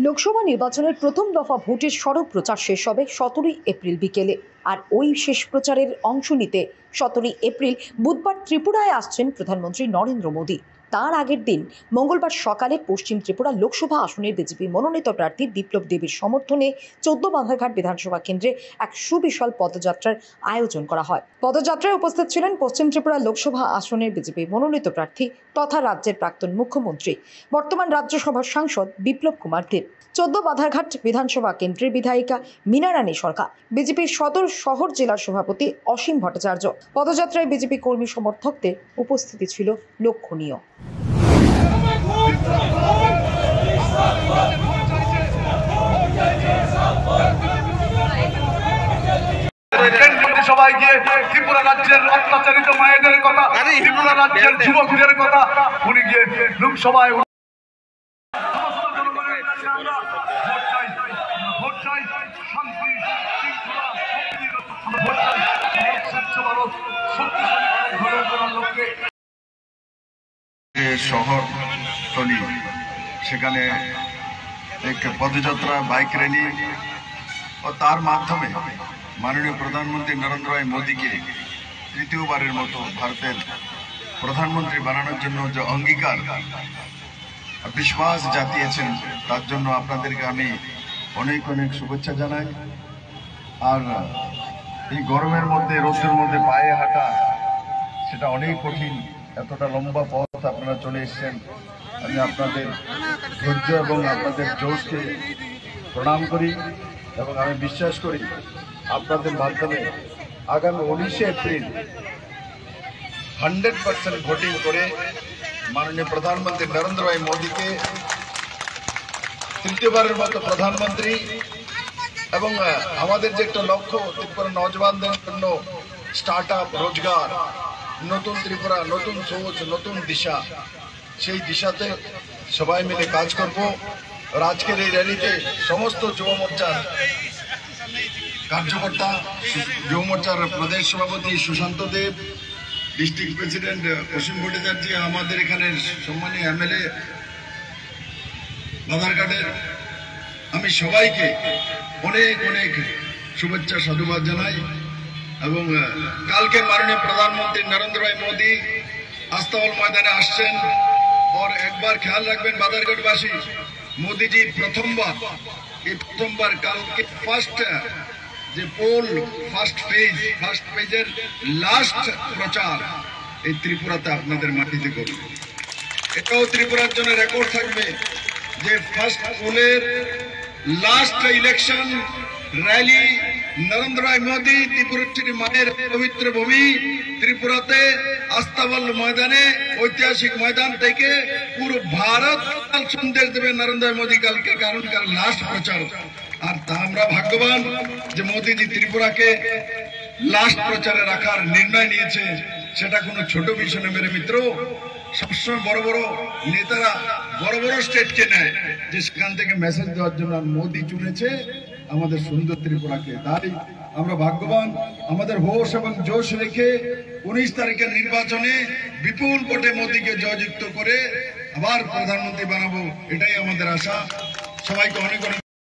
লোকসভা নির্বাচনের প্রথম দফা ভোটের সড়ক প্রচার শেষ হবে 17 এপ্রিল বিকেলে। আর ওই শেষ প্রচারের অংশ নিতে 17 এপ্রিল বুধবার ত্রিপুরায় আসছেন প্রধানমন্ত্রী নরেন্দ্র মোদী। তার আগের দিন মঙ্গলবার সকালে পশ্চিম ত্রিপুরা লোকসভা আসনের বিজেপি মনোনীত প্রার্থী বিপ্লব দেবের সমর্থনে 14 বাধারঘাট বিধানসভা কেন্দ্রে এক সুবিশাল পদযাত্রার আয়োজন করা হয়। পদযাত্রায় উপস্থিত ছিলেন পশ্চিম ত্রিপুরা লোকসভা আসনের বিজেপি মনোনীত প্রার্থী তথা রাজ্যের প্রাক্তন মুখ্যমন্ত্রী বর্তমান রাজ্যসভার সাংসদ বিপ্লব কুমার দেব, 14 বাধারঘাট বিধানসভা কেন্দ্রের বিধায়িকা মীনা রানী সরকার, বিজেপির সদর শহর জেলার সভাপতি অসীম ভট্টাচার্য। পদযাত্রায় বিজেপি কর্মী সমর্থকদের উপস্থিতি ছিল লক্ষণীয়। সবাই গিয়ে ত্রিপুরা রাজ্যের অত্যাচারিত মায়েদের কথা, ত্রিপুরা রাজ্যের যুবকদের কথা উনি গিয়ে লোকসভায় শহর টলি সেখানে এক পদযাত্রা বাইক র্যালি ও তার মাধ্যমে মাননীয় প্রধানমন্ত্রী নরেন্দ্র ভাই মোদীকে তৃতীয়বারের মতো ভারতের প্রধানমন্ত্রী বানানোর জন্য যে অঙ্গীকার বিশ্বাস জাতিয়েছেন তার জন্য আপনাদেরকে আমি অনেক অনেক শুভেচ্ছা জানাই। আর এই গরমের মধ্যে রোদের মধ্যে পায়ে হাঁটা সেটা অনেক কঠিন, এতটা লম্বা পথ আপনারা চলে এসেছেন। আমি আপনাদের ধৈর্য এবং আপনাদের জোশকে প্রণাম করি এবং আমি বিশ্বাস করি আপনাদের মাধ্যমে আগামী 19 এপ্রিল 100% ভোটিং করে মাননীয় প্রধানমন্ত্রী নরেন্দ্র ভাই মোদীকে তৃতীয়বারের মতো প্রধানমন্ত্রী এবং আমাদের যে একটা লক্ষ্য ত্রিপুরা নজওয়ানদের জন্য স্টার্ট আপ, রোজগার, নতুন ত্রিপুরা, নতুন সোচ, নতুন দিশা, সেই দিশাতে সবাই মিলে কাজ করব। আর আজকের এই র্যালিতে সমস্ত যুব মোর্চার কার্যকর্তা, যুব মোর্চার প্রদেশ সভাপতি সুশান্ত দেব, ডিস্ট্রিক্ট প্রেসিডেন্ট অসীম ভট্টাচার্য, আমাদের এখানের সম্মানীয় এমএলএ বাধারঘাটের, আমি সবাইকে অনেক অনেক শুভেচ্ছা সাধুবাদ জানাই। এবং কালকে মাননীয় প্রধানমন্ত্রী নরেন্দ্র ভাই মোদী আস্তাবল ময়দানে আসছেন। और একবার খেয়াল রাখবেন বাধারঘাটবাসী, মোদীজি প্রথমবার কালকে ফার্স্ট যে পোল, ফার্স্ট পেজের লাস্ট প্রচার এই ত্রিপুরাতে আপনাদের মাটিতে করবে। এটাও ত্রিপুরার জন্য রেকর্ড থাকবে যে ফার্স্ট পোলের লাস্ট ইলেকশন র্যালি নরেন্দ্র ভাই মোদী ত্রিপুরার মায়ের পবিত্র ভূমি ত্রিপুরাতে আস্তাবল ময়দানে, ঐতিহাসিক ময়দান থেকে পুরো ভারত সন্দেশ দেবে নরেন্দ্র ভাই মোদী কালকে, কারণ কাল লাস্ট প্রচার। আর তা আমরা ভাগ্যবান যে মোদীজি ত্রিপুরাকে লাস্ট প্রচারে রাখার নির্ণয় নিয়েছে। সেটা কোনো ছোট বিষয় না মেরে মিত্র। সবসময় বড় বড় নেতারা বড় বড় স্টেটকে নেয় যে সেখান থেকে মেসেজ দেওয়ার জন্য, আর মোদী চুনেছে আমাদের সুন্দর ত্রিপুরাকে। তাই আমরা ভাগ্যবান, আমাদের হোশ এবং জোশ রেখে 19 তারিখের নির্বাচনে বিপুল ভোটে মোদীকে জয়যুক্ত করে আবার প্রধানমন্ত্রী বানাবো, এটাই আমাদের আশা। সবাইকে অনেক অনেক